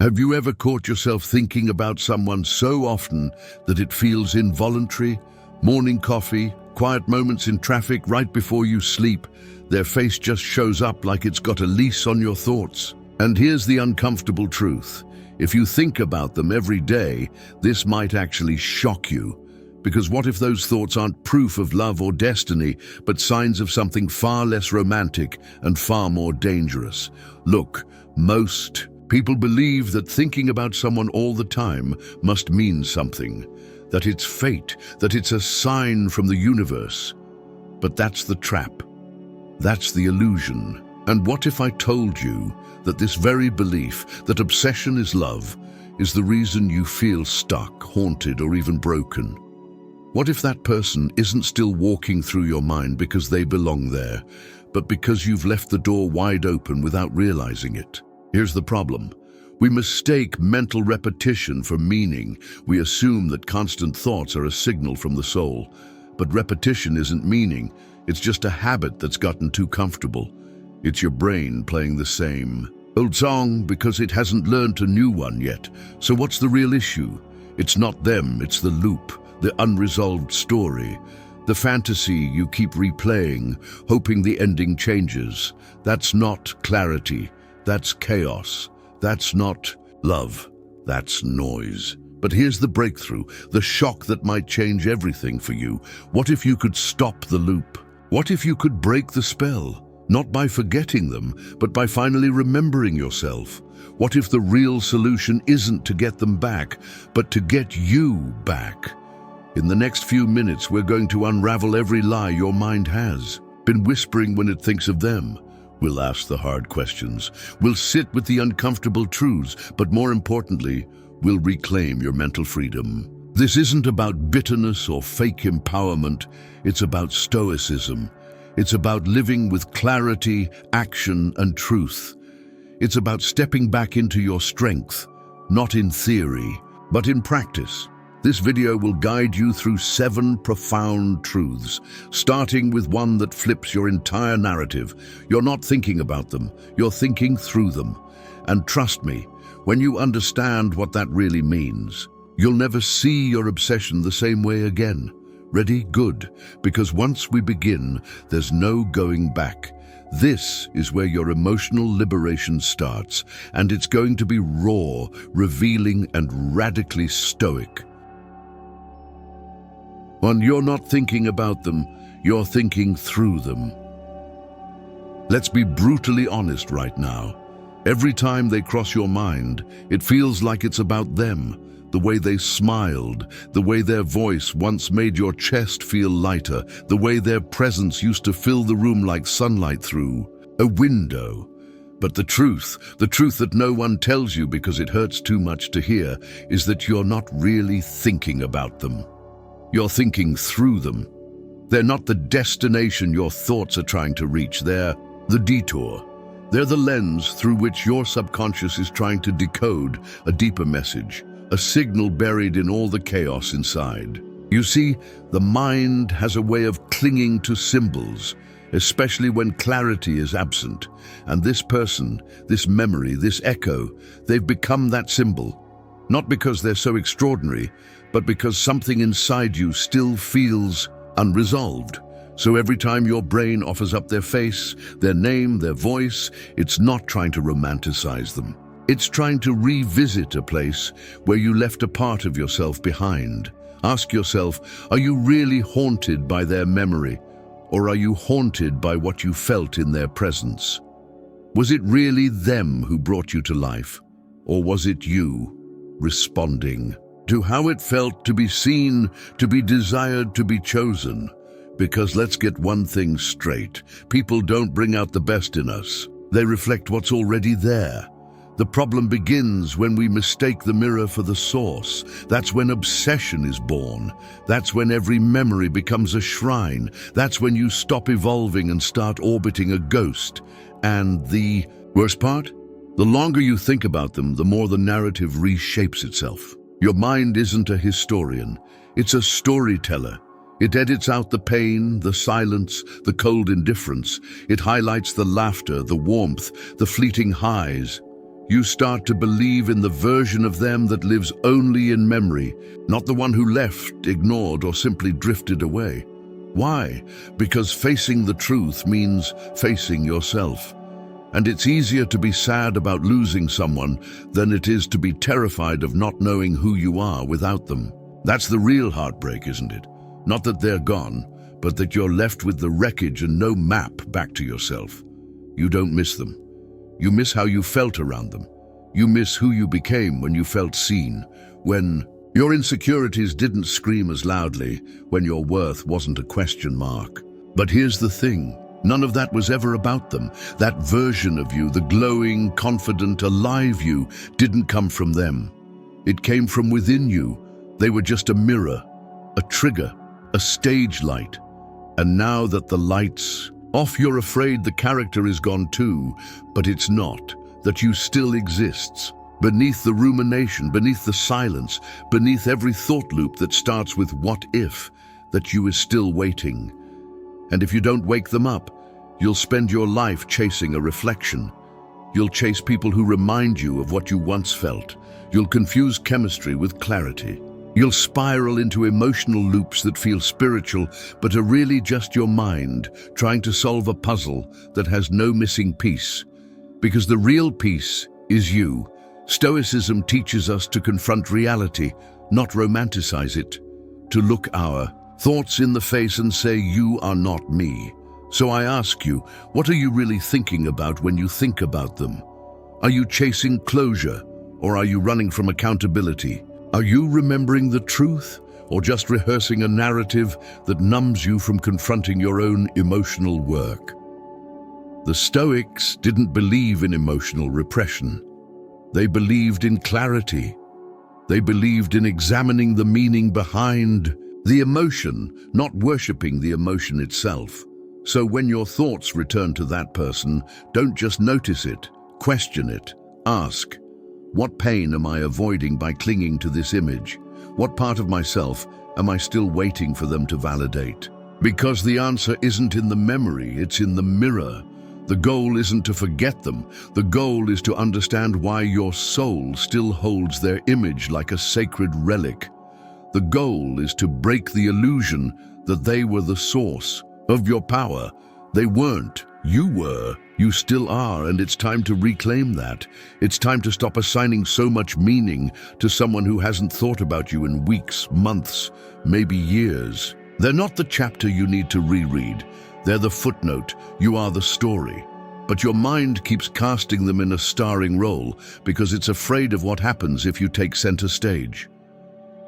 Have you ever caught yourself thinking about someone so often that it feels involuntary? Morning coffee, quiet moments in traffic right before you sleep, their face just shows up like it's got a leash on your thoughts. And here's the uncomfortable truth. If you think about them every day, this might actually shock you. Because what if those thoughts aren't proof of love or destiny, but signs of something far less romantic and far more dangerous? Look, most people believe that thinking about someone all the time must mean something, that it's fate, that it's a sign from the universe. But that's the trap. That's the illusion. And what if I told you that this very belief, that obsession is love, is the reason you feel stuck, haunted, or even broken? What if that person isn't still walking through your mind because they belong there, but because you've left the door wide open without realizing it? Here's the problem. We mistake mental repetition for meaning. We assume that constant thoughts are a signal from the soul. But repetition isn't meaning. It's just a habit that's gotten too comfortable. It's your brain playing the same old song because it hasn't learned a new one yet. So what's the real issue? It's not them, it's the loop, the unresolved story, the fantasy you keep replaying, hoping the ending changes. That's not clarity. That's chaos. That's not love. That's noise. But here's the breakthrough, the shock that might change everything for you. What if you could stop the loop? What if you could break the spell? Not by forgetting them, but by finally remembering yourself. What if the real solution isn't to get them back, but to get you back? In the next few minutes, we're going to unravel every lie your mind has been whispering when it thinks of them. We'll ask the hard questions. We'll sit with the uncomfortable truths, but more importantly, we'll reclaim your mental freedom. This isn't about bitterness or fake empowerment. It's about stoicism. It's about living with clarity, action, and truth. It's about stepping back into your strength, not in theory, but in practice. This video will guide you through 7 profound truths, starting with one that flips your entire narrative. You're not thinking about them, you're thinking through them. And trust me, when you understand what that really means, you'll never see your obsession the same way again. Ready? Good. Because once we begin, there's no going back. This is where your emotional liberation starts, and it's going to be raw, revealing, and radically stoic. When you're not thinking about them, you're thinking through them. Let's be brutally honest right now. Every time they cross your mind, it feels like it's about them. The way they smiled, the way their voice once made your chest feel lighter, the way their presence used to fill the room like sunlight through a window. But the truth that no one tells you because it hurts too much to hear, is that you're not really thinking about them. You're thinking through them. They're not the destination your thoughts are trying to reach. They're the detour. They're the lens through which your subconscious is trying to decode a deeper message, a signal buried in all the chaos inside. You see, the mind has a way of clinging to symbols, especially when clarity is absent. And this person, this memory, this echo, they've become that symbol. Not because they're so extraordinary, but because something inside you still feels unresolved. So every time your brain offers up their face, their name, their voice, it's not trying to romanticize them. It's trying to revisit a place where you left a part of yourself behind. Ask yourself, are you really haunted by their memory, or are you haunted by what you felt in their presence? Was it really them who brought you to life, or was it you responding to how it felt to be seen, to be desired, to be chosen? Because let's get one thing straight. People don't bring out the best in us. They reflect what's already there. The problem begins when we mistake the mirror for the source. That's when obsession is born. That's when every memory becomes a shrine. That's when you stop evolving and start orbiting a ghost. And the worst part? The longer you think about them, the more the narrative reshapes itself. Your mind isn't a historian. It's a storyteller. It edits out the pain, the silence, the cold indifference. It highlights the laughter, the warmth, the fleeting highs. You start to believe in the version of them that lives only in memory, not the one who left, ignored, or simply drifted away. Why? Because facing the truth means facing yourself. And it's easier to be sad about losing someone than it is to be terrified of not knowing who you are without them. That's the real heartbreak, isn't it? Not that they're gone, but that you're left with the wreckage and no map back to yourself. You don't miss them. You miss how you felt around them. You miss who you became when you felt seen, when your insecurities didn't scream as loudly, when your worth wasn't a question mark. But here's the thing. None of that was ever about them. That version of you, the glowing, confident, alive you, didn't come from them. It came from within you. They were just a mirror, a trigger, a stage light. And now that the light's off, you're afraid the character is gone too, but it's not, that you still exists. Beneath the rumination, beneath the silence, beneath every thought loop that starts with what if, that you is still waiting. And if you don't wake them up, you'll spend your life chasing a reflection. You'll chase people who remind you of what you once felt. You'll confuse chemistry with clarity. You'll spiral into emotional loops that feel spiritual, but are really just your mind trying to solve a puzzle that has no missing piece. Because the real piece is you. Stoicism teaches us to confront reality, not romanticize it. To look our thoughts in the face and say, you are not me. So I ask you, what are you really thinking about when you think about them? Are you chasing closure, or are you running from accountability? Are you remembering the truth, or just rehearsing a narrative that numbs you from confronting your own emotional work? The Stoics didn't believe in emotional repression. They believed in clarity. They believed in examining the meaning behind the emotion, not worshipping the emotion itself. So when your thoughts return to that person, don't just notice it, question it. Ask, what pain am I avoiding by clinging to this image? What part of myself am I still waiting for them to validate? Because the answer isn't in the memory, it's in the mirror. The goal isn't to forget them. The goal is to understand why your soul still holds their image like a sacred relic. The goal is to break the illusion that they were the source of your power. They weren't. You were. You still are, and it's time to reclaim that. It's time to stop assigning so much meaning to someone who hasn't thought about you in weeks, months, maybe years. They're not the chapter you need to reread. They're the footnote. You are the story. But your mind keeps casting them in a starring role because it's afraid of what happens if you take center stage.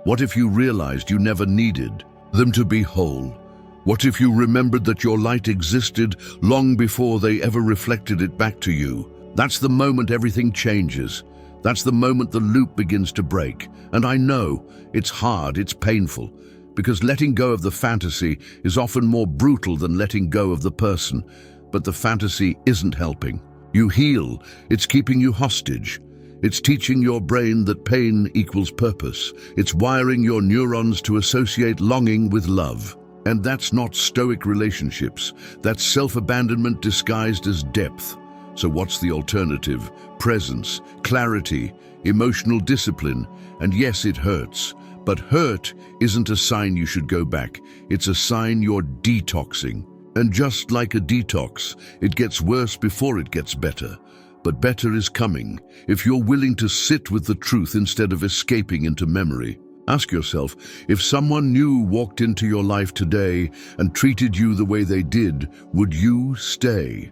What if you realized you never needed them to be whole? What if you remembered that your light existed long before they ever reflected it back to you? That's the moment everything changes. That's the moment the loop begins to break. And I know it's hard, it's painful, because letting go of the fantasy is often more brutal than letting go of the person. But the fantasy isn't helping. You heal, it's keeping you hostage. It's teaching your brain that pain equals purpose. It's wiring your neurons to associate longing with love. And that's not stoic relationships. That's self-abandonment disguised as depth. So what's the alternative? Presence, clarity, emotional discipline. And yes, it hurts. But hurt isn't a sign you should go back. It's a sign you're detoxing. And just like a detox, it gets worse before it gets better. But better is coming if you're willing to sit with the truth instead of escaping into memory. Ask yourself, if someone new walked into your life today and treated you the way they did, would you stay?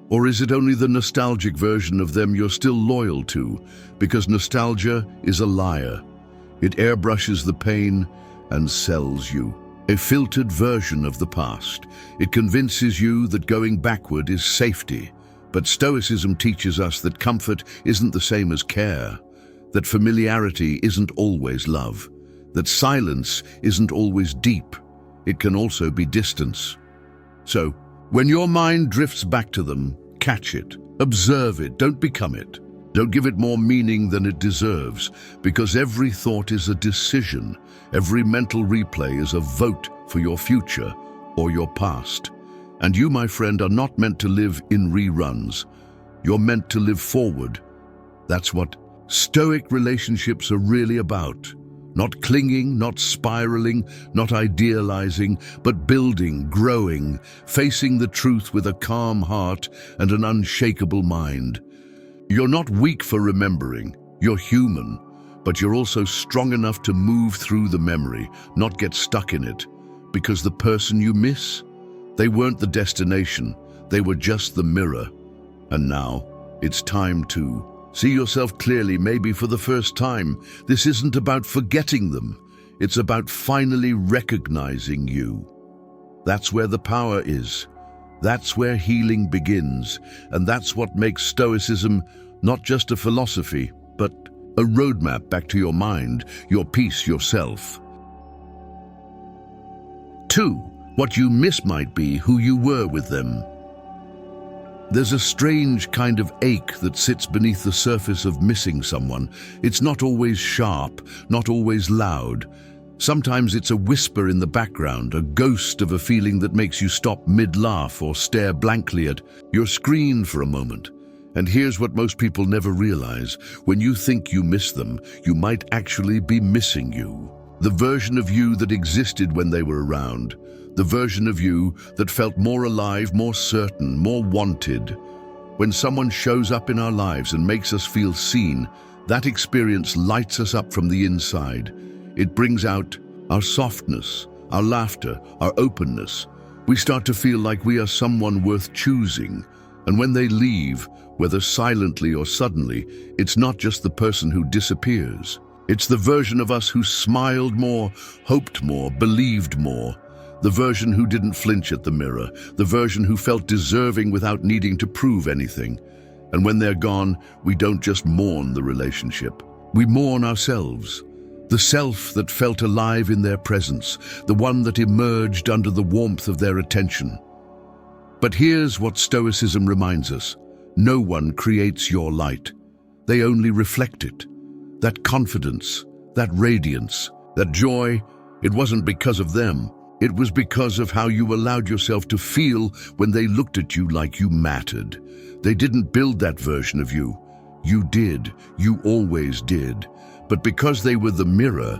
Or is it only the nostalgic version of them you're still loyal to? Because nostalgia is a liar. It airbrushes the pain and sells you a filtered version of the past. It convinces you that going backward is safety. But Stoicism teaches us that comfort isn't the same as care, that familiarity isn't always love, that silence isn't always deep. It can also be distance. So, when your mind drifts back to them, catch it, observe it, don't become it. Don't give it more meaning than it deserves, because every thought is a decision. Every mental replay is a vote for your future or your past. And you, my friend, are not meant to live in reruns. You're meant to live forward. That's what Stoic relationships are really about. Not clinging, not spiraling, not idealizing, but building, growing, facing the truth with a calm heart and an unshakable mind. You're not weak for remembering. You're human, but you're also strong enough to move through the memory, not get stuck in it. Because the person you miss, they weren't the destination, they were just the mirror. And now, it's time to see yourself clearly, maybe for the first time. This isn't about forgetting them. It's about finally recognizing you. That's where the power is. That's where healing begins. And that's what makes Stoicism not just a philosophy, but a roadmap back to your mind, your peace, yourself. 2. What you miss might be who you were with them. There's a strange kind of ache that sits beneath the surface of missing someone. It's not always sharp, not always loud. Sometimes it's a whisper in the background, a ghost of a feeling that makes you stop mid-laugh or stare blankly at your screen for a moment. And here's what most people never realize. When you think you miss them, you might actually be missing you. The version of you that existed when they were around. The version of you that felt more alive, more certain, more wanted. When someone shows up in our lives and makes us feel seen, that experience lights us up from the inside. It brings out our softness, our laughter, our openness. We start to feel like we are someone worth choosing. And when they leave, whether silently or suddenly, it's not just the person who disappears. It's the version of us who smiled more, hoped more, believed more. The version who didn't flinch at the mirror, the version who felt deserving without needing to prove anything. And when they're gone, we don't just mourn the relationship. We mourn ourselves. The self that felt alive in their presence, the one that emerged under the warmth of their attention. But here's what Stoicism reminds us. No one creates your light. They only reflect it. That confidence, that radiance, that joy, it wasn't because of them. It was because of how you allowed yourself to feel when they looked at you like you mattered. They didn't build that version of you. You did. You always did. But because they were the mirror,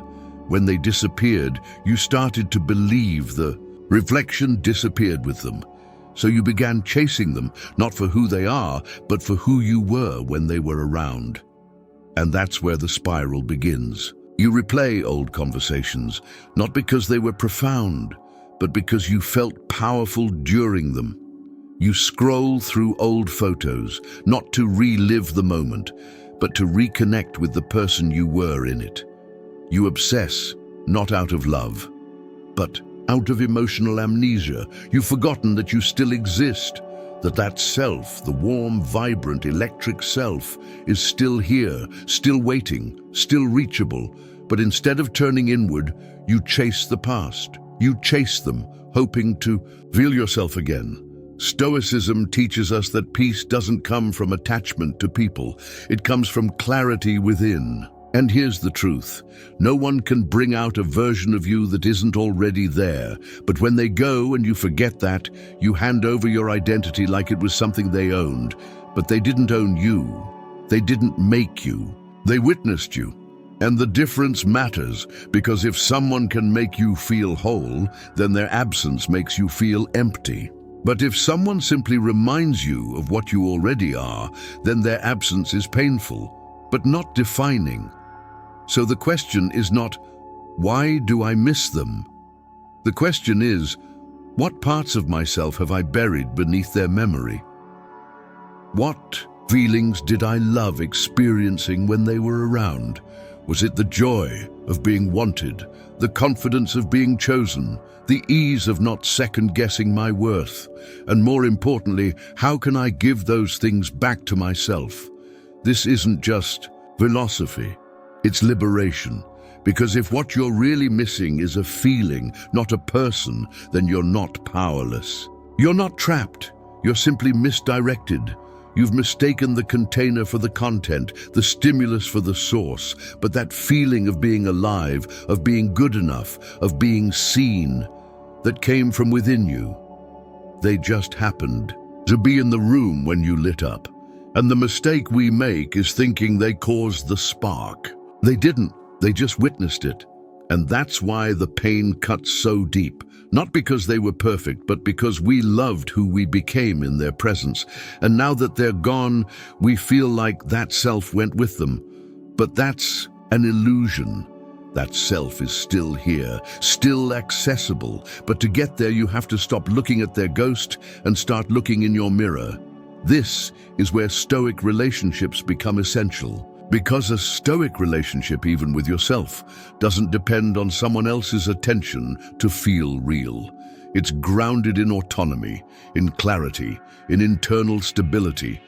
when they disappeared, you started to believe the reflection disappeared with them. So you began chasing them, not for who they are, but for who you were when they were around. And that's where the spiral begins. You replay old conversations, not because they were profound, but because you felt powerful during them. You scroll through old photos, not to relive the moment, but to reconnect with the person you were in it. You obsess, not out of love, but out of emotional amnesia. You've forgotten that you still exist, that self, the warm, vibrant, electric self, is still here, still waiting, still reachable. But instead of turning inward, you chase the past. You chase them, hoping to feel yourself again. Stoicism teaches us that peace doesn't come from attachment to people. It comes from clarity within. And here's the truth. No one can bring out a version of you that isn't already there. But when they go and you forget that, you hand over your identity like it was something they owned. But they didn't own you. They didn't make you. They witnessed you. And the difference matters, because if someone can make you feel whole, then their absence makes you feel empty. But if someone simply reminds you of what you already are, then their absence is painful, but not defining. So the question is not, why do I miss them? The question is, what parts of myself have I buried beneath their memory? What feelings did I love experiencing when they were around? Was it the joy of being wanted, the confidence of being chosen, the ease of not second-guessing my worth? And more importantly, how can I give those things back to myself? This isn't just philosophy, it's liberation. Because if what you're really missing is a feeling, not a person, then you're not powerless. You're not trapped, you're simply misdirected. You've mistaken the container for the content, the stimulus for the source, but that feeling of being alive, of being good enough, of being seen, that came from within you. They just happened to be in the room when you lit up. And the mistake we make is thinking they caused the spark. They didn't, they just witnessed it. And that's why the pain cuts so deep. Not because they were perfect, but because we loved who we became in their presence. And now that they're gone, we feel like that self went with them. But that's an illusion. That self is still here, still accessible. But to get there, you have to stop looking at their ghost and start looking in your mirror. This is where Stoic relationships become essential. Because a Stoic relationship, even with yourself, doesn't depend on someone else's attention to feel real. It's grounded in autonomy, in clarity, in internal stability.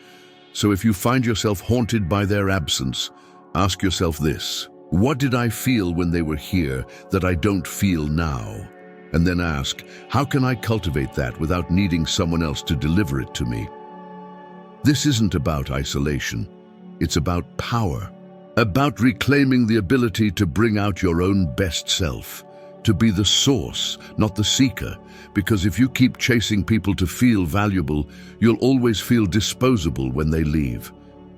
So if you find yourself haunted by their absence, ask yourself this: what did I feel when they were here that I don't feel now? And then ask, how can I cultivate that without needing someone else to deliver it to me? This isn't about isolation. It's about power, about reclaiming the ability to bring out your own best self, to be the source, not the seeker, because if you keep chasing people to feel valuable, you'll always feel disposable when they leave.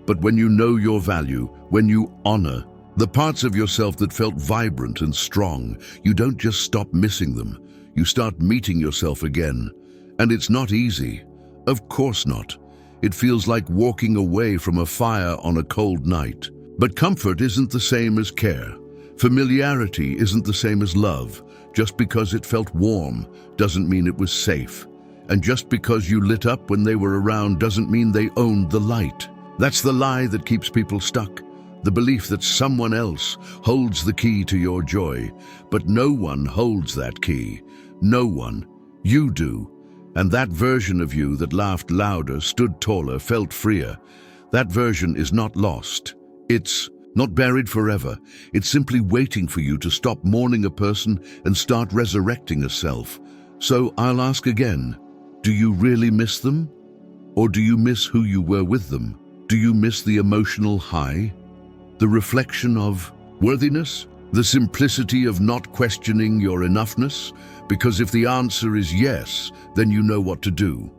But when you know your value, when you honor the parts of yourself that felt vibrant and strong, you don't just stop missing them. You start meeting yourself again. And it's not easy. Of course not. It feels like walking away from a fire on a cold night. But comfort isn't the same as care. Familiarity isn't the same as love. Just because it felt warm doesn't mean it was safe. And just because you lit up when they were around doesn't mean they owned the light. That's the lie that keeps people stuck. The belief that someone else holds the key to your joy. But no one holds that key. No one. You do. And that version of you that laughed louder, stood taller, felt freer, that version is not lost. It's not buried forever. It's simply waiting for you to stop mourning a person and start resurrecting a self. So I'll ask again, do you really miss them? Or do you miss who you were with them? Do you miss the emotional high? The reflection of worthiness? The simplicity of not questioning your enoughness? Because if the answer is yes, then you know what to do.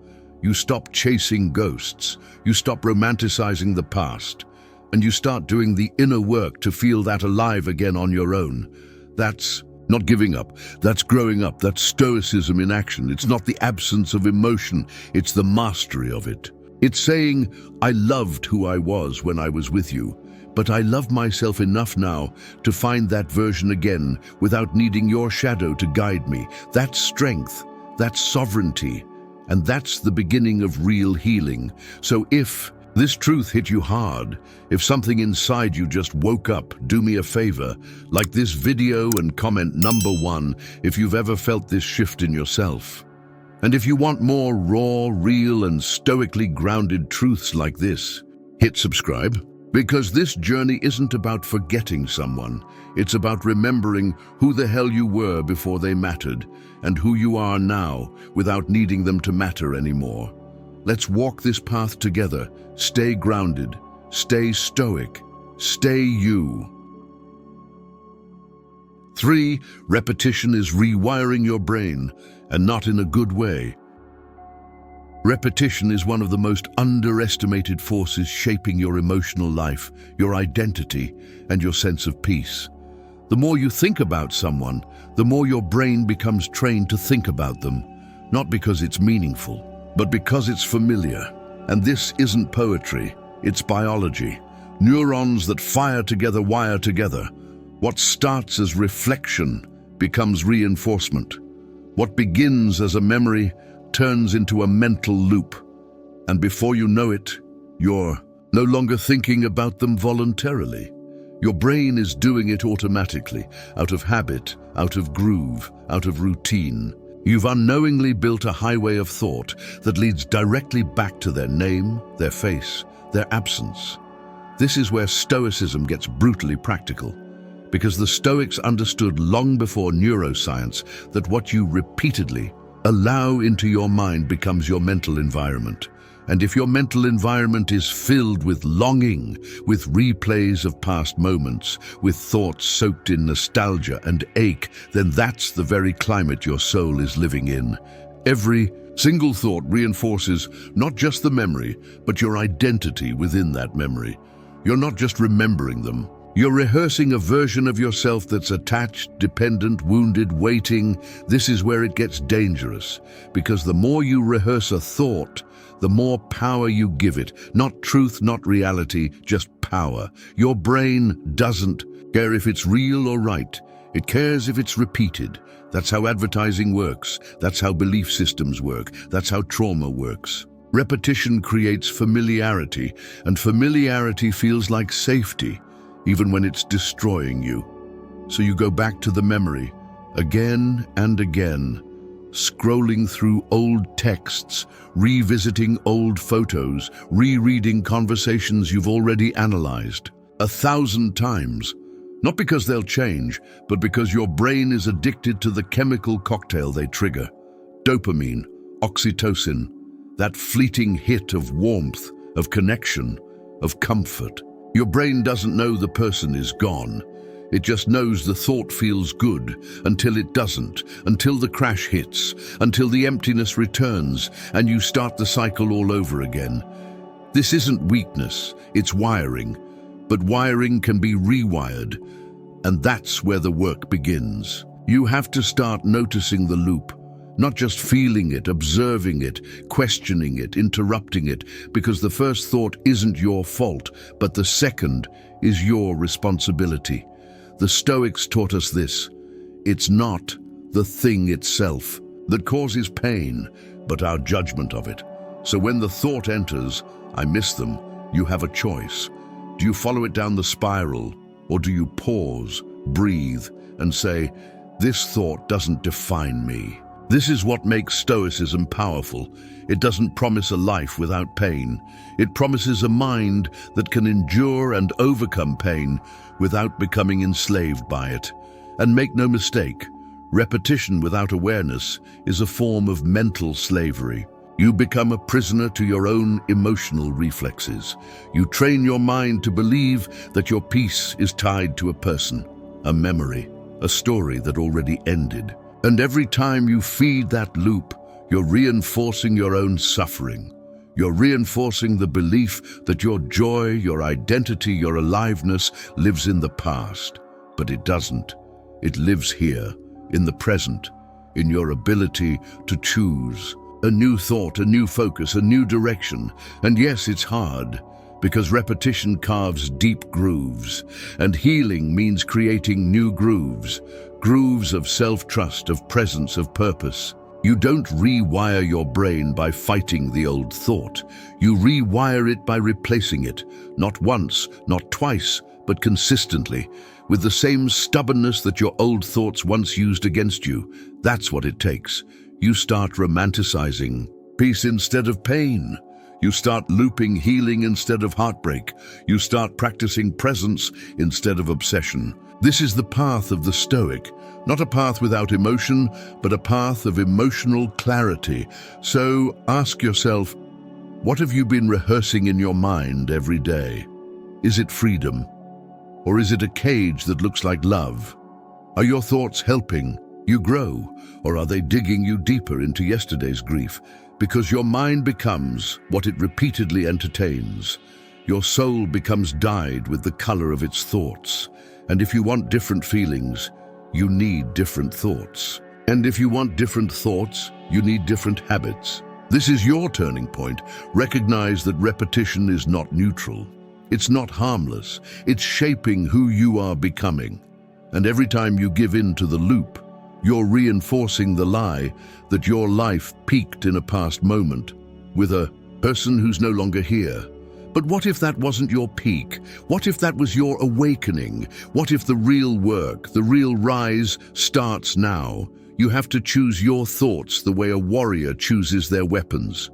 You stop chasing ghosts, you stop romanticizing the past, and you start doing the inner work to feel that alive again on your own. That's not giving up, that's growing up, that's stoicism in action. It's not the absence of emotion, it's the mastery of it. It's saying, I loved who I was when I was with you, but I love myself enough now to find that version again without needing your shadow to guide me. That's strength, that's sovereignty, and that's the beginning of real healing. So if this truth hit you hard, if something inside you just woke up, do me a favor, like this video and comment number 1 if you've ever felt this shift in yourself. And if you want more raw, real, and stoically grounded truths like this, hit subscribe. Because this journey isn't about forgetting someone, it's about remembering who the hell you were before they mattered, and who you are now without needing them to matter anymore. Let's walk this path together. Stay grounded, stay stoic, stay you. 3, repetition is rewiring your brain, and not in a good way. Repetition is one of the most underestimated forces shaping your emotional life, your identity, and your sense of peace. The more you think about someone, the more your brain becomes trained to think about them, not because it's meaningful, but because it's familiar. And this isn't poetry, it's biology. Neurons that fire together wire together. What starts as reflection becomes reinforcement. What begins as a memory turns into a mental loop, and before you know it, you're no longer thinking about them voluntarily. Your brain is doing it automatically, out of habit, out of groove, out of routine. You've unknowingly built a highway of thought that leads directly back to their name, their face, their absence. This is where Stoicism gets brutally practical, because the Stoics understood long before neuroscience that what you repeatedly allow into your mind becomes your mental environment. And if your mental environment is filled with longing, with replays of past moments, with thoughts soaked in nostalgia and ache, then that's the very climate your soul is living in. Every Single thought reinforces not just the memory, but your identity within that memory. You're not just remembering them. You're rehearsing a version of yourself that's attached, dependent, wounded, waiting. This is where it gets dangerous, because the more you rehearse a thought, the more power you give it. Not truth, not reality, just power. Your brain doesn't care if it's real or right. It cares if it's repeated. That's how advertising works. That's how belief systems work. That's how trauma works. Repetition creates familiarity, and familiarity feels like safety, even when it's destroying you. So you go back to the memory, again and again, scrolling through old texts, revisiting old photos, rereading conversations you've already analyzed 1,000 times. Not because they'll change, but because your brain is addicted to the chemical cocktail they trigger. Dopamine, oxytocin, that fleeting hit of warmth, of connection, of comfort. Your brain doesn't know the person is gone. It just knows the thought feels good until it doesn't, until the crash hits, until the emptiness returns, and you start the cycle all over again. This isn't weakness, it's wiring. But wiring can be rewired, and that's where the work begins. You have to start noticing the loop, not just feeling it, observing it, questioning it, interrupting it, because the first thought isn't your fault, but the second is your responsibility. The Stoics taught us this. It's not the thing itself that causes pain, but our judgment of it. So when the thought enters, I miss them, you have a choice. Do you follow it down the spiral, or do you pause, breathe, and say, this thought doesn't define me? This is what makes Stoicism powerful. It doesn't promise a life without pain. It promises a mind that can endure and overcome pain without becoming enslaved by it. And make no mistake, repetition without awareness is a form of mental slavery. You become a prisoner to your own emotional reflexes. You train your mind to believe that your peace is tied to a person, a memory, a story that already ended. And every time you feed that loop, you're reinforcing your own suffering. You're reinforcing the belief that your joy, your identity, your aliveness lives in the past. But it doesn't. It lives here, in the present, in your ability to choose. A new thought, a new focus, a new direction. And yes, it's hard, because repetition carves deep grooves, and healing means creating new grooves, grooves of self-trust, of presence, of purpose. You don't rewire your brain by fighting the old thought. You rewire it by replacing it, not once, not twice, but consistently, with the same stubbornness that your old thoughts once used against you. That's what it takes. You start romanticizing peace instead of pain. You start looping healing instead of heartbreak. You start practicing presence instead of obsession. This is the path of the Stoic, not a path without emotion, but a path of emotional clarity. So ask yourself, what have you been rehearsing in your mind every day? Is it freedom? Or is it a cage that looks like love? Are your thoughts helping you grow, or are they digging you deeper into yesterday's grief? Because your mind becomes what it repeatedly entertains. Your soul becomes dyed with the color of its thoughts. And if you want different feelings, you need different thoughts. And if you want different thoughts, you need different habits. This is your turning point. Recognize that repetition is not neutral. It's not harmless. It's shaping who you are becoming. And every time you give in to the loop, you're reinforcing the lie that your life peaked in a past moment with a person who's no longer here. But what if that wasn't your peak? What if that was your awakening? What if the real work, the real rise starts now? You have to choose your thoughts the way a warrior chooses their weapons.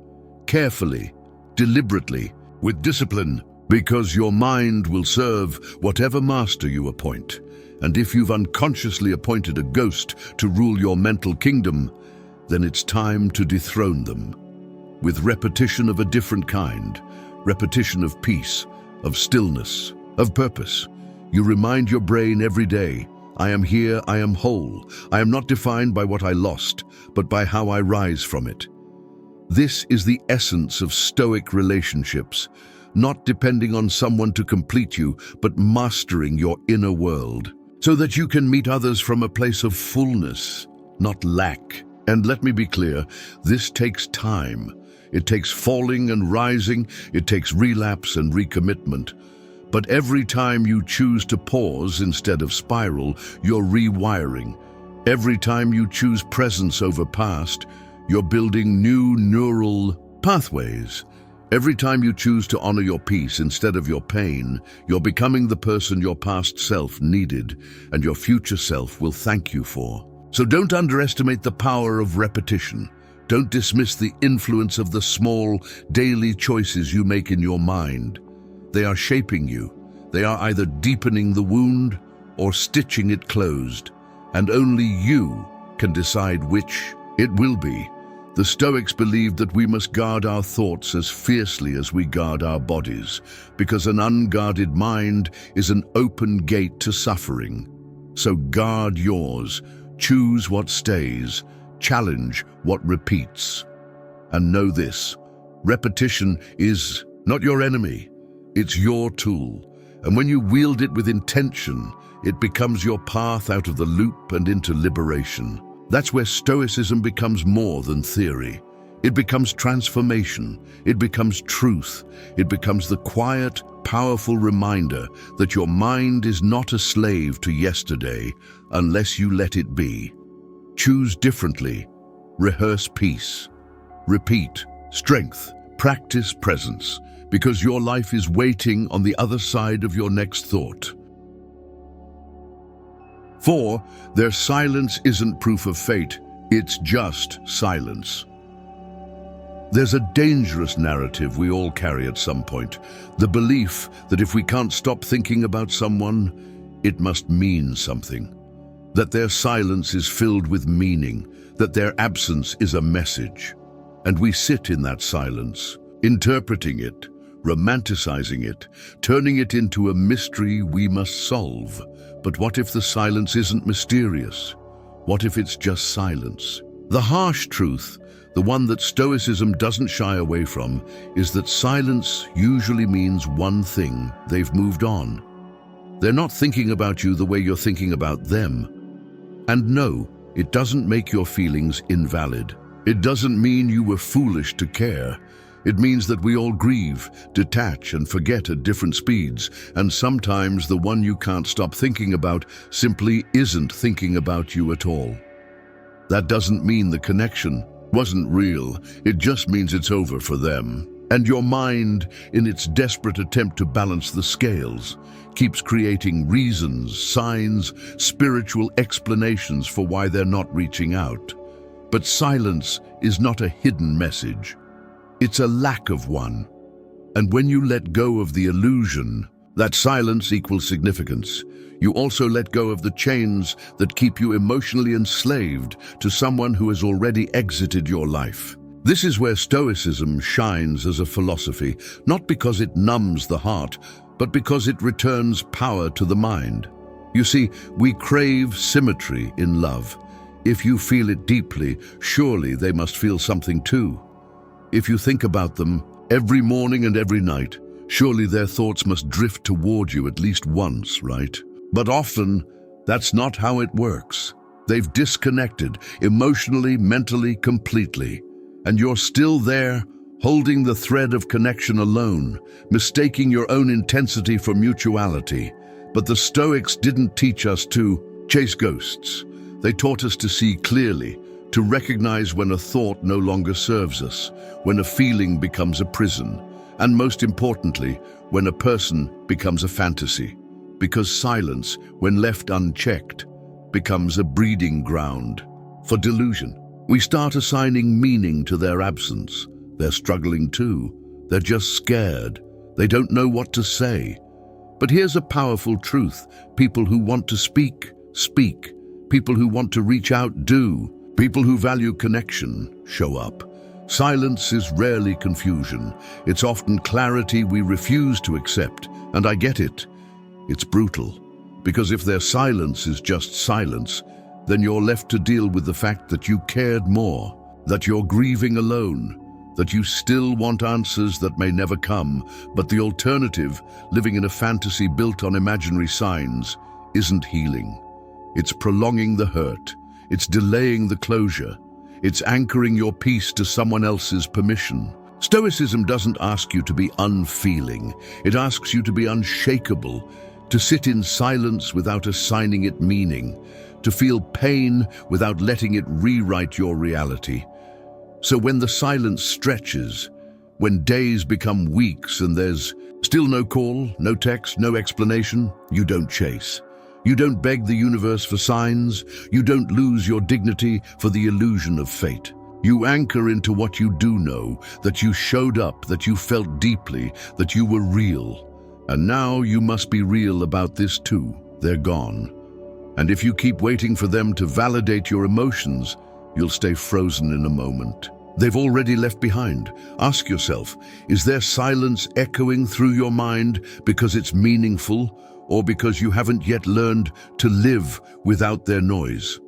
Carefully, deliberately, with discipline, because your mind will serve whatever master you appoint. And if you've unconsciously appointed a ghost to rule your mental kingdom, then it's time to dethrone them. With repetition of a different kind, repetition of peace, of stillness, of purpose, you remind your brain every day, I am here, I am whole. I am not defined by what I lost, but by how I rise from it. This is the essence of Stoic relationships, not depending on someone to complete you, but mastering your inner world, so that you can meet others from a place of fullness, not lack. And let me be clear, this takes time. It takes falling and rising, it takes relapse and recommitment. But every time you choose to pause instead of spiral, you're rewiring. Every time you choose presence over past, you're building new neural pathways. Every time you choose to honor your peace instead of your pain, you're becoming the person your past self needed and your future self will thank you for. So don't underestimate the power of repetition. Don't dismiss the influence of the small, daily choices you make in your mind. They are shaping you. They are either deepening the wound or stitching it closed, and only you can decide which it will be. The Stoics believed that we must guard our thoughts as fiercely as we guard our bodies, because an unguarded mind is an open gate to suffering. So guard yours, choose what stays, challenge what repeats. And know this, repetition is not your enemy, it's your tool. And when you wield it with intention, it becomes your path out of the loop and into liberation. That's where Stoicism becomes more than theory. It becomes transformation. It becomes truth. It becomes the quiet, powerful reminder that your mind is not a slave to yesterday unless you let it be. Choose differently. Rehearse peace. Repeat strength. Practice presence, because your life is waiting on the other side of your next thought. 4. Their silence isn't proof of fate, it's just silence. There's a dangerous narrative we all carry at some point, the belief that if we can't stop thinking about someone, it must mean something. That their silence is filled with meaning, that their absence is a message. And we sit in that silence, interpreting it, romanticizing it, turning it into a mystery we must solve. But what if the silence isn't mysterious? What if it's just silence? The harsh truth, the one that Stoicism doesn't shy away from, is that silence usually means one thing: they've moved on. They're not thinking about you the way you're thinking about them. And no, it doesn't make your feelings invalid. It doesn't mean you were foolish to care. It means that we all grieve, detach, and forget at different speeds, and sometimes the one you can't stop thinking about simply isn't thinking about you at all. That doesn't mean the connection wasn't real, it just means it's over for them. And your mind, in its desperate attempt to balance the scales, keeps creating reasons, signs, spiritual explanations for why they're not reaching out. But silence is not a hidden message. It's a lack of one. And when you let go of the illusion that silence equals significance, you also let go of the chains that keep you emotionally enslaved to someone who has already exited your life. This is where Stoicism shines as a philosophy, not because it numbs the heart, but because it returns power to the mind. You see, we crave symmetry in love. If you feel it deeply, surely they must feel something too. If you think about them every morning and every night, surely their thoughts must drift toward you at least once, right? But often, that's not how it works. They've disconnected emotionally, mentally, completely. And you're still there, holding the thread of connection alone, mistaking your own intensity for mutuality. But the Stoics didn't teach us to chase ghosts. They taught us to see clearly, to recognize when a thought no longer serves us, when a feeling becomes a prison, and most importantly, when a person becomes a fantasy. Because silence, when left unchecked, becomes a breeding ground for delusion. We start assigning meaning to their absence. They're struggling too. They're just scared. They don't know what to say. But here's a powerful truth. People who want to speak, speak. People who want to reach out, do. People who value connection show up. Silence is rarely confusion. It's often clarity we refuse to accept. And I get it. It's brutal. Because if their silence is just silence, then you're left to deal with the fact that you cared more, that you're grieving alone, that you still want answers that may never come, but the alternative, living in a fantasy built on imaginary signs, isn't healing. It's prolonging the hurt. It's delaying the closure. It's anchoring your peace to someone else's permission. Stoicism doesn't ask you to be unfeeling. It asks you to be unshakable, to sit in silence without assigning it meaning, to feel pain without letting it rewrite your reality. So when the silence stretches, when days become weeks and there's still no call, no text, no explanation, you don't chase. You don't beg the universe for signs. You don't lose your dignity for the illusion of fate. You anchor into what you do know, that you showed up, that you felt deeply, that you were real. And now you must be real about this too. They're gone. And if you keep waiting for them to validate your emotions, you'll stay frozen in a moment. They've already left behind. Ask yourself, is their silence echoing through your mind because it's meaningful, or because you haven't yet learned to live without their noise?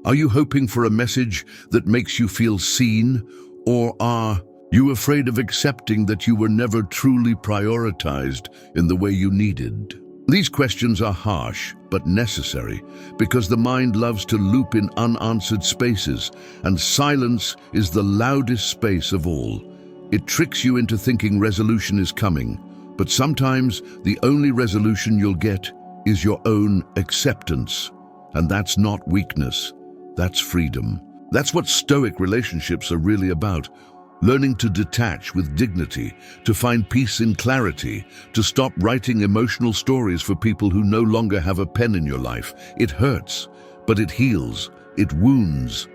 Are you hoping for a message that makes you feel seen, or are you afraid of accepting that you were never truly prioritized in the way you needed? These questions are harsh, but necessary, because the mind loves to loop in unanswered spaces, and silence is the loudest space of all. It tricks you into thinking resolution is coming, but sometimes the only resolution you'll get is your own acceptance. And that's not weakness, that's freedom. That's what Stoic relationships are really about. Learning to detach with dignity, to find peace in clarity, to stop writing emotional stories for people who no longer have a pen in your life. It hurts, but it heals, it wounds,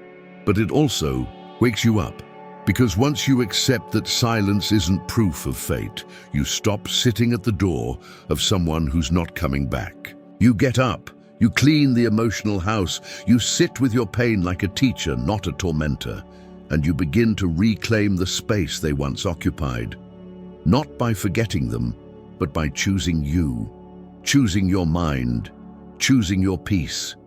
but it also wakes you up. Because once you accept that silence isn't proof of fate, you stop sitting at the door of someone who's not coming back. You get up, you clean the emotional house, you sit with your pain like a teacher, not a tormentor, and you begin to reclaim the space they once occupied. Not by forgetting them, but by choosing you, choosing your mind, choosing your peace,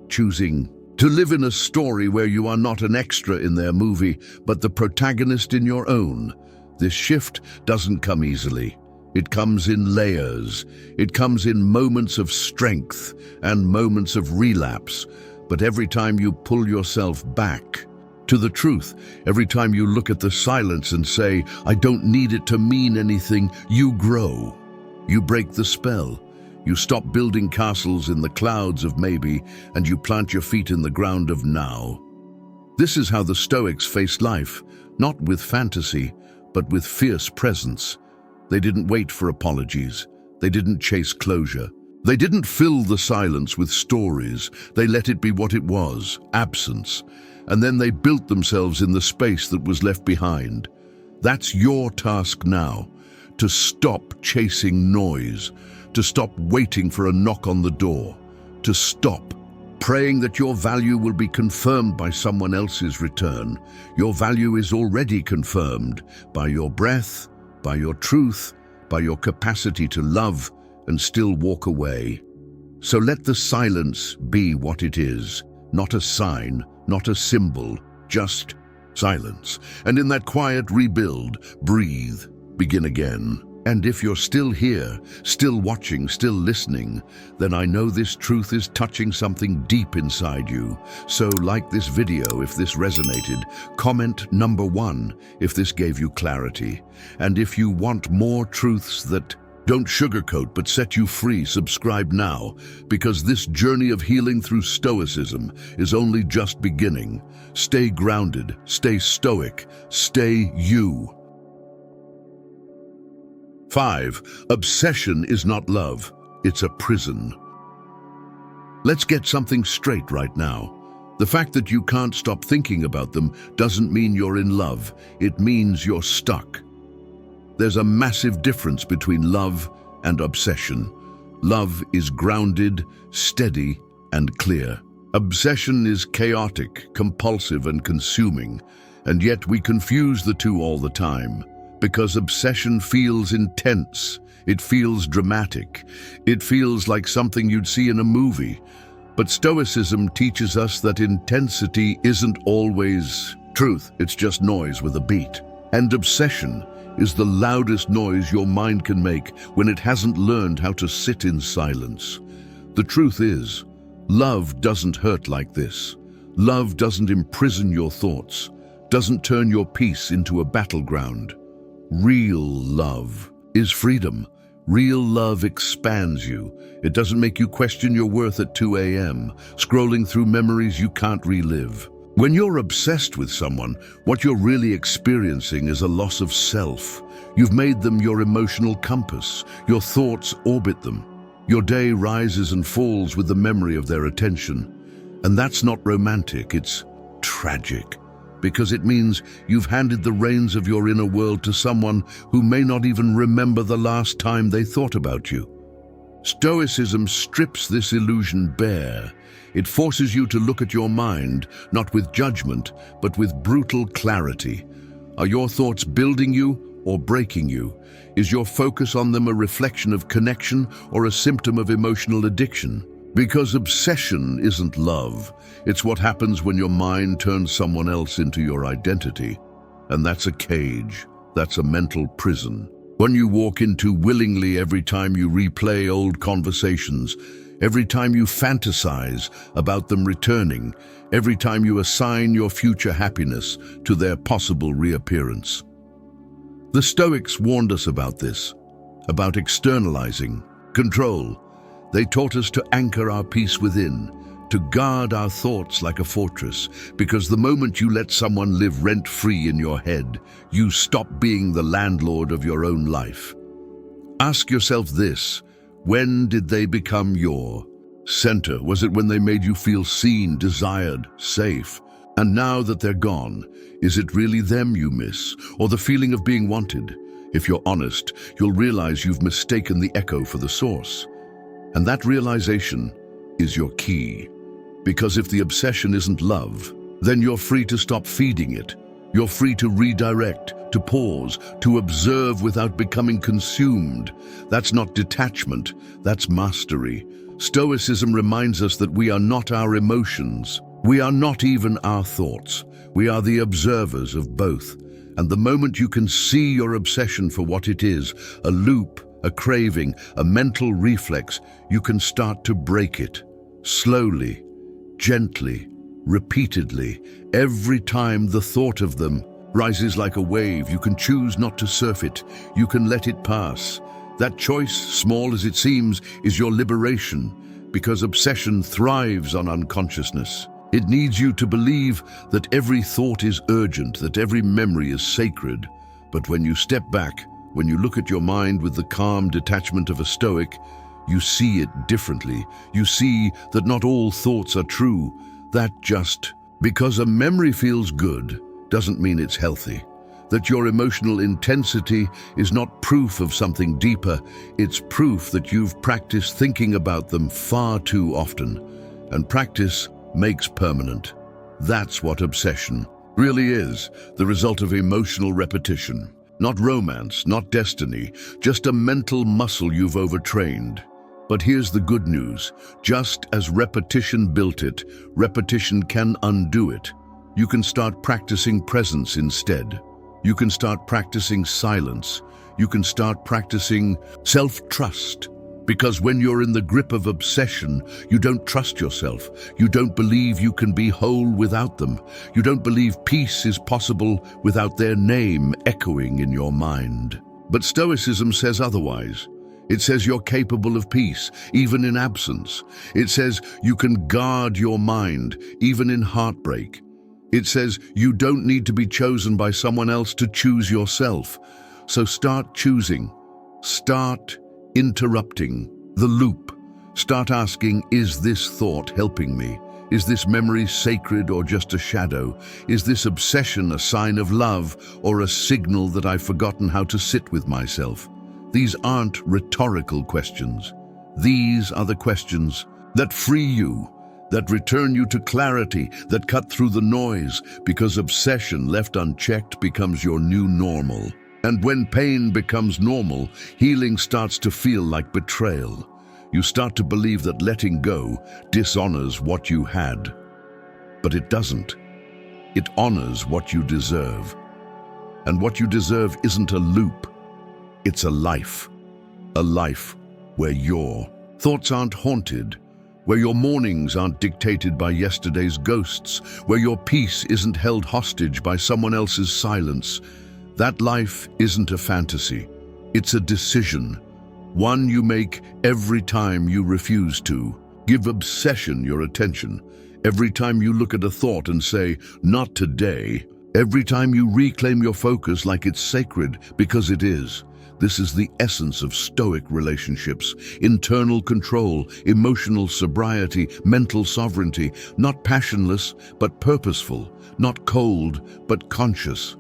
choosing to live in a story where you are not an extra in their movie, but the protagonist in your own. This shift doesn't come easily. It comes in layers. It comes in moments of strength and moments of relapse. But every time you pull yourself back to the truth, every time you look at the silence and say, I don't need it to mean anything, you grow. You break the spell. You stop building castles in the clouds of maybe, and you plant your feet in the ground of now. This is how the Stoics faced life, not with fantasy, but with fierce presence. They didn't wait for apologies. They didn't chase closure. They didn't fill the silence with stories. They let it be what it was, absence. And then they built themselves in the space that was left behind. That's your task now, to stop chasing noise, to stop waiting for a knock on the door, to stop praying that your value will be confirmed by someone else's return. Your value is already confirmed by your breath, by your truth, by your capacity to love and still walk away. So let the silence be what it is, not a sign, not a symbol, just silence. And in that quiet rebuild, breathe, begin again. And if you're still here, still watching, still listening, then I know this truth is touching something deep inside you. So like this video if this resonated, comment number 1 if this gave you clarity. And if you want more truths that don't sugarcoat but set you free, subscribe now, because this journey of healing through Stoicism is only just beginning. Stay grounded, stay stoic, stay you. 5. Obsession is not love, it's a prison. Let's get something straight right now. The fact that you can't stop thinking about them doesn't mean you're in love, it means you're stuck. There's a massive difference between love and obsession. Love is grounded, steady, and clear. Obsession is chaotic, compulsive, and consuming, and yet we confuse the two all the time. Because obsession feels intense, it feels dramatic, it feels like something you'd see in a movie. But Stoicism teaches us that intensity isn't always truth, it's just noise with a beat. And obsession is the loudest noise your mind can make when it hasn't learned how to sit in silence. The truth is, love doesn't hurt like this. Love doesn't imprison your thoughts, doesn't turn your peace into a battleground. Real love is freedom. Real love expands you. It doesn't make you question your worth at 2 a.m., scrolling through memories you can't relive. When you're obsessed with someone, what you're really experiencing is a loss of self. You've made them your emotional compass. Your thoughts orbit them. Your day rises and falls with the memory of their attention. And that's not romantic, it's tragic. Because it means you've handed the reins of your inner world to someone who may not even remember the last time they thought about you. Stoicism strips this illusion bare. It forces you to look at your mind, not with judgment, but with brutal clarity. Are your thoughts building you or breaking you? Is your focus on them a reflection of connection or a symptom of emotional addiction? Because obsession isn't love. It's what happens when your mind turns someone else into your identity. And that's a cage. That's a mental prison. One you walk into willingly every time you replay old conversations, every time you fantasize about them returning, every time you assign your future happiness to their possible reappearance. The Stoics warned us about this, about externalizing, control. They taught us to anchor our peace within, to guard our thoughts like a fortress, because the moment you let someone live rent-free in your head, you stop being the landlord of your own life. Ask yourself this: when did they become your center? Was it when they made you feel seen, desired, safe? And now that they're gone, is it really them you miss, or the feeling of being wanted? If you're honest, you'll realize you've mistaken the echo for the source. And that realization is your key. Because if the obsession isn't love, then you're free to stop feeding it. You're free to redirect, to pause, to observe without becoming consumed. That's not detachment, that's mastery. Stoicism reminds us that we are not our emotions. We are not even our thoughts. We are the observers of both. And the moment you can see your obsession for what it is, a loop, a craving, a mental reflex, you can start to break it. Slowly, gently, repeatedly. Every time the thought of them rises like a wave, you can choose not to surf it. You can let it pass. That choice, small as it seems, is your liberation, because obsession thrives on unconsciousness. It needs you to believe that every thought is urgent, that every memory is sacred. But when you step back, when you look at your mind with the calm detachment of a Stoic, you see it differently. You see that not all thoughts are true. That just because a memory feels good doesn't mean it's healthy. That your emotional intensity is not proof of something deeper. It's proof that you've practiced thinking about them far too often. And practice makes permanent. That's what obsession really is, the result of emotional repetition. Not romance, not destiny, just a mental muscle you've overtrained. But here's the good news. Just as repetition built it, repetition can undo it. You can start practicing presence instead. You can start practicing silence. You can start practicing self-trust. Because when you're in the grip of obsession, you don't trust yourself. You don't believe you can be whole without them. You don't believe peace is possible without their name echoing in your mind. But Stoicism says otherwise. It says you're capable of peace, even in absence. It says you can guard your mind, even in heartbreak. It says you don't need to be chosen by someone else to choose yourself. So start choosing. Start interrupting the loop. Start asking, is this thought helping me? Is this memory sacred or just a shadow? Is this obsession a sign of love or a signal that I've forgotten how to sit with myself? These aren't rhetorical questions. These are the questions that free you, that return you to clarity, that cut through the noise, because obsession left unchecked becomes your new normal. And when pain becomes normal, healing starts to feel like betrayal. You start to believe that letting go dishonors what you had. But it doesn't. It honors what you deserve. And what you deserve isn't a loop, it's a life. A life where your thoughts aren't haunted, where your mornings aren't dictated by yesterday's ghosts, where your peace isn't held hostage by someone else's silence. That life isn't a fantasy, it's a decision, one you make every time you refuse to give obsession your attention, every time you look at a thought and say, "Not today," every time you reclaim your focus like it's sacred, because it is. This is the essence of Stoic relationships: internal control, emotional sobriety, mental sovereignty, not passionless but purposeful, not cold but conscious.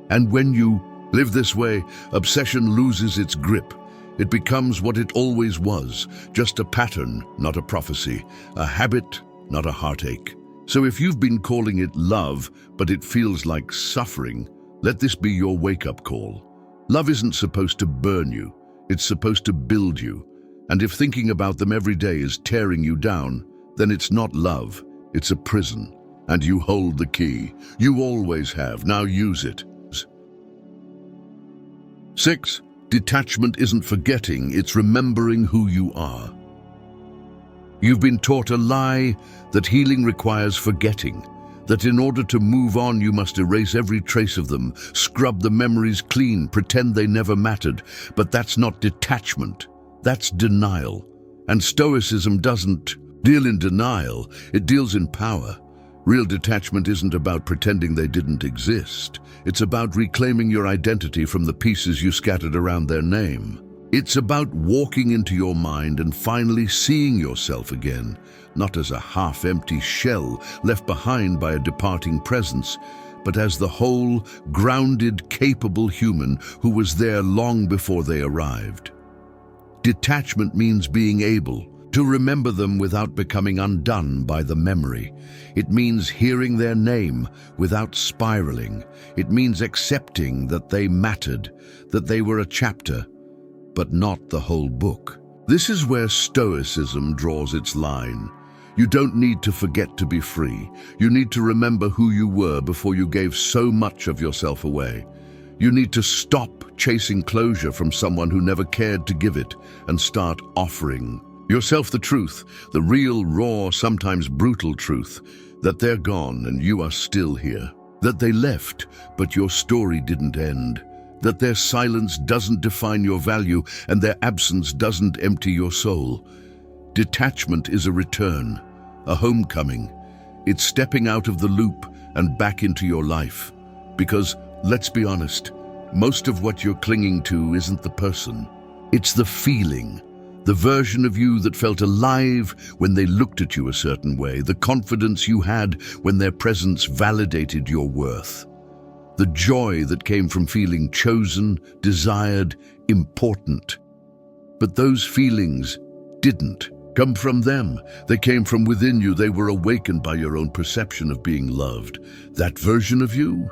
And when you live this way, obsession loses its grip. It becomes what it always was, just a pattern, not a prophecy, a habit, not a heartache. So if you've been calling it love, but it feels like suffering, let this be your wake-up call. Love isn't supposed to burn you, it's supposed to build you. And if thinking about them every day is tearing you down, then it's not love, it's a prison. And you hold the key. You always have, now use it. 6. Detachment isn't forgetting, it's remembering who you are. You've been taught a lie that healing requires forgetting, that in order to move on you must erase every trace of them, scrub the memories clean, pretend they never mattered. But that's not detachment, that's denial. And Stoicism doesn't deal in denial, it deals in power. Real detachment isn't about pretending they didn't exist. It's about reclaiming your identity from the pieces you scattered around their name. It's about walking into your mind and finally seeing yourself again, not as a half-empty shell left behind by a departing presence, but as the whole, grounded, capable human who was there long before they arrived. Detachment means being able to remember them without becoming undone by the memory. It means hearing their name without spiraling. It means accepting that they mattered, that they were a chapter, but not the whole book. This is where Stoicism draws its line. You don't need to forget to be free. You need to remember who you were before you gave so much of yourself away. You need to stop chasing closure from someone who never cared to give it and start offering yourself the truth, the real, raw, sometimes brutal truth, that they're gone and you are still here. That they left, but your story didn't end. That their silence doesn't define your value and their absence doesn't empty your soul. Detachment is a return, a homecoming. It's stepping out of the loop and back into your life. Because, let's be honest, most of what you're clinging to isn't the person. It's the feeling. The version of you that felt alive when they looked at you a certain way, the confidence you had when their presence validated your worth, the joy that came from feeling chosen, desired, important. But those feelings didn't come from them. They came from within you. They were awakened by your own perception of being loved. That version of you,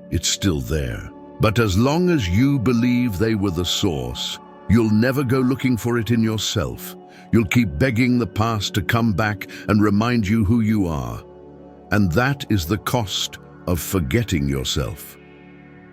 it's still there. But as long as you believe they were the source, you'll never go looking for it in yourself. You'll keep begging the past to come back and remind you who you are. And that is the cost of forgetting yourself.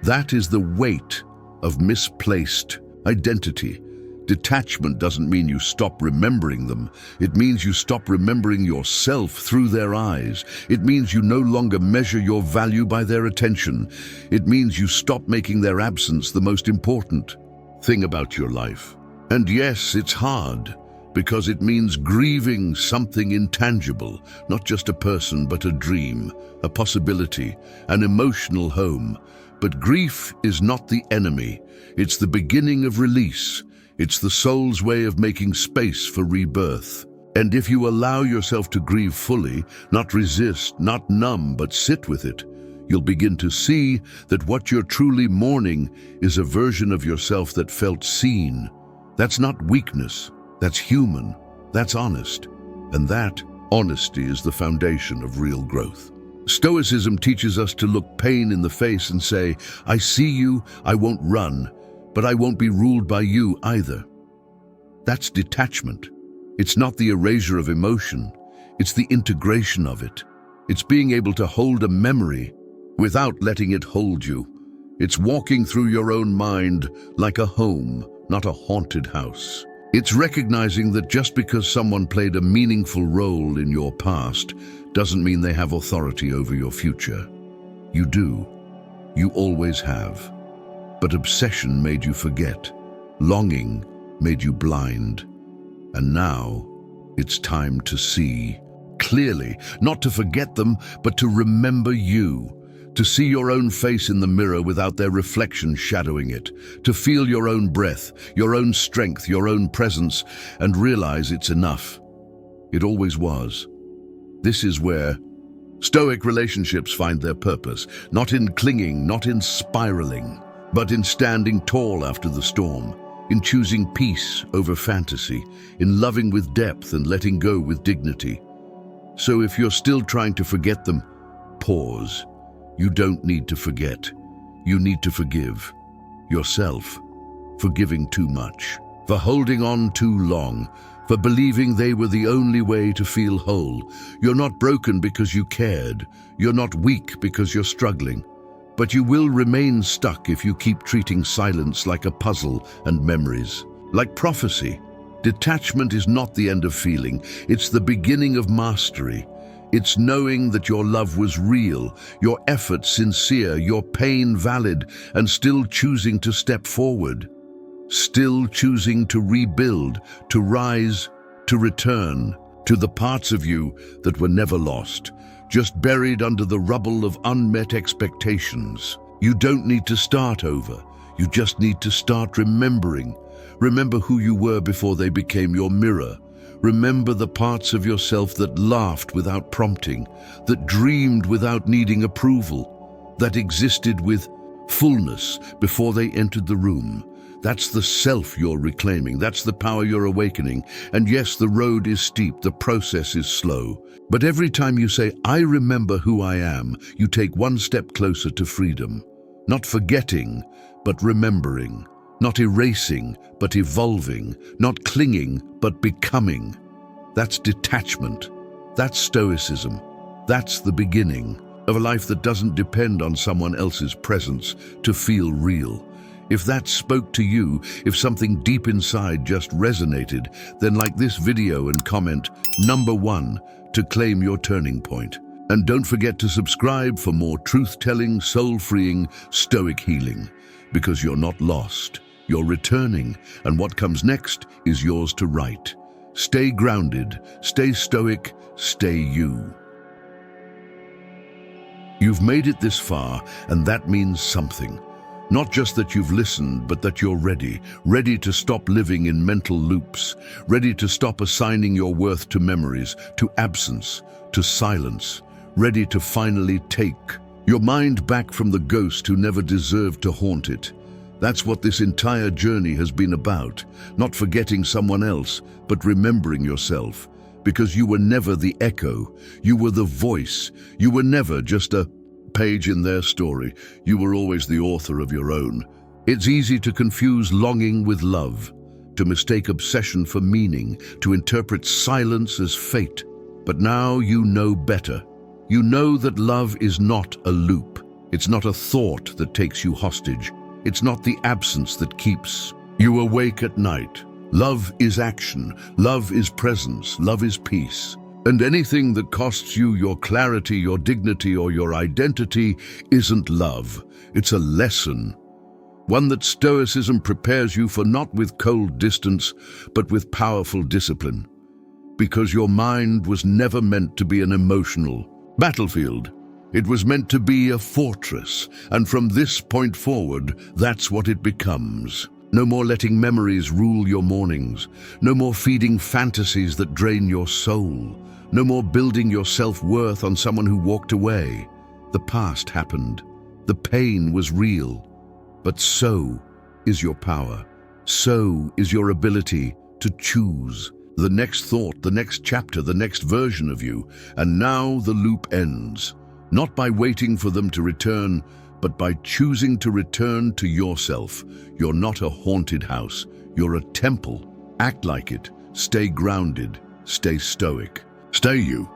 That is the weight of misplaced identity. Detachment doesn't mean you stop remembering them. It means you stop remembering yourself through their eyes. It means you no longer measure your value by their attention. It means you stop making their absence the most important thing about your life. And yes, it's hard, because it means grieving something intangible, not just a person, but a dream, a possibility, an emotional home. But grief is not the enemy. It's the beginning of release. It's the soul's way of making space for rebirth. And if you allow yourself to grieve fully, not resist, not numb, but sit with it, you'll begin to see that what you're truly mourning is a version of yourself that felt seen. That's not weakness, that's human, that's honest. And that honesty is the foundation of real growth. Stoicism teaches us to look pain in the face and say, I see you, I won't run, but I won't be ruled by you either. That's detachment. It's not the erasure of emotion, it's the integration of it. It's being able to hold a memory without letting it hold you. It's walking through your own mind like a home, not a haunted house. It's recognizing that just because someone played a meaningful role in your past doesn't mean they have authority over your future. You do. You always have. But obsession made you forget. Longing made you blind. And now it's time to see clearly, not to forget them, but to remember you. To see your own face in the mirror without their reflection shadowing it. To feel your own breath, your own strength, your own presence, and realize it's enough. It always was. This is where Stoic relationships find their purpose, not in clinging, not in spiraling, but in standing tall after the storm, in choosing peace over fantasy, in loving with depth and letting go with dignity. So if you're still trying to forget them, pause. You don't need to forget. You need to forgive yourself for giving too much, for holding on too long, for believing they were the only way to feel whole. You're not broken because you cared. You're not weak because you're struggling. But you will remain stuck if you keep treating silence like a puzzle and memories, like prophecy. Detachment is not the end of feeling. It's the beginning of mastery. It's knowing that your love was real, your effort sincere, your pain valid, and still choosing to step forward. Still choosing to rebuild, to rise, to return to the parts of you that were never lost, just buried under the rubble of unmet expectations. You don't need to start over. You just need to start remembering. Remember who you were before they became your mirror. Remember the parts of yourself that laughed without prompting, that dreamed without needing approval, that existed with fullness before they entered the room. That's the self you're reclaiming. That's the power you're awakening. And yes, the road is steep, the process is slow. But every time you say, I remember who I am, you take one step closer to freedom. Not forgetting, but remembering. Not erasing, but evolving. Not clinging, but becoming. That's detachment. That's stoicism. That's the beginning of a life that doesn't depend on someone else's presence to feel real. If that spoke to you, if something deep inside just resonated, then like this video and comment number 1 to claim your turning point. And don't forget to subscribe for more truth-telling, soul-freeing, stoic healing. Because you're not lost. You're returning, and what comes next is yours to write. Stay grounded, stay stoic, stay you. You've made it this far, and that means something. Not just that you've listened, but that you're ready to stop living in mental loops, ready to stop assigning your worth to memories, to absence, to silence, ready to finally take your mind back from the ghost who never deserved to haunt it. That's what this entire journey has been about, not forgetting someone else, but remembering yourself. Because you were never the echo, you were the voice, you were never just a page in their story, you were always the author of your own. It's easy to confuse longing with love, to mistake obsession for meaning, to interpret silence as fate. But now you know better. You know that love is not a loop. It's not a thought that takes you hostage. It's not the absence that keeps you awake at night. Love is action. Love is presence. Love is peace. And anything that costs you your clarity, your dignity, or your identity isn't love. It's a lesson. One that stoicism prepares you for, not with cold distance, but with powerful discipline. Because your mind was never meant to be an emotional battlefield. It was meant to be a fortress, and from this point forward, that's what it becomes. No more letting memories rule your mornings. No more feeding fantasies that drain your soul. No more building your self-worth on someone who walked away. The past happened. The pain was real. But so is your power. So is your ability to choose. The next thought, the next chapter, the next version of you. And now the loop ends. Not by waiting for them to return, but by choosing to return to yourself. You're not a haunted house. You're a temple. Act like it. Stay grounded. Stay stoic. Stay you.